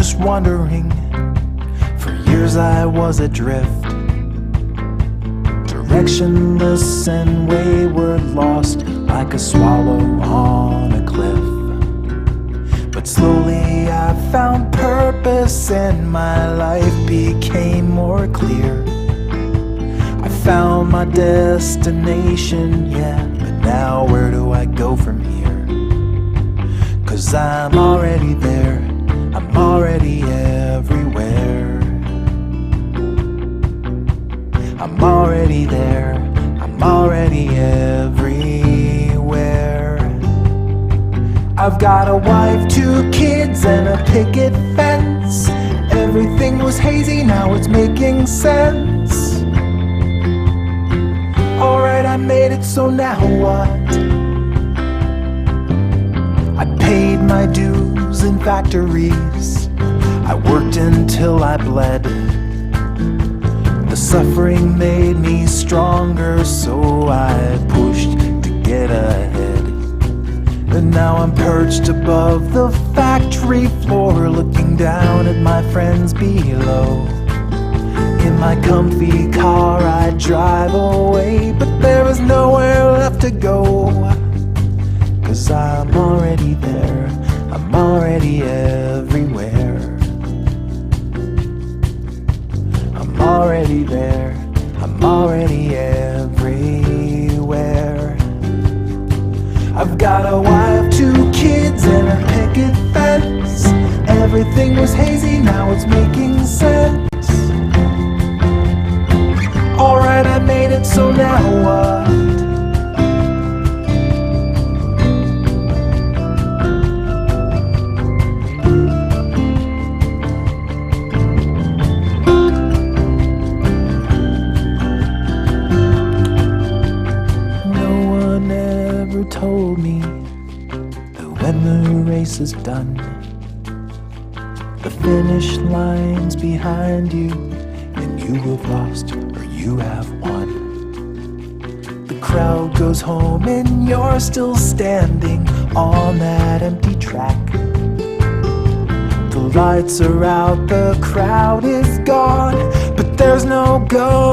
just wandering. For years I was adrift, directionless and wayward, lost like a swallow on a cliff. But slowly I found purpose and my life became more clear. I found my destination, yeah, but now where do I go from here? 'Cause I'm already there, I'm already everywhere. I'm already there, I'm already everywhere. I've got a wife, 2 kids, and a picket fence. Everything was hazy, now it's making sense. Alright, I made it, so now what? I paid my dues in factories, I worked until I bled. The suffering made me stronger, so I pushed to get ahead. And now I'm perched above the factory floor, looking down at my friends below. In my comfy car I drive away, but there is nowhere left to go. 'Cause I'm already there, I'm already everywhere. I'm already there, I'm already everywhere. I've got a wife, 2 kids, and a picket fence. Everything was hazy, now it's making sense. Alright, I made it, so now what? Told me that when the race is done, the finish line's behind you, and you have lost or you have won. The crowd goes home and you're still standing on that empty track. The lights are out, the crowd is gone, but there's no going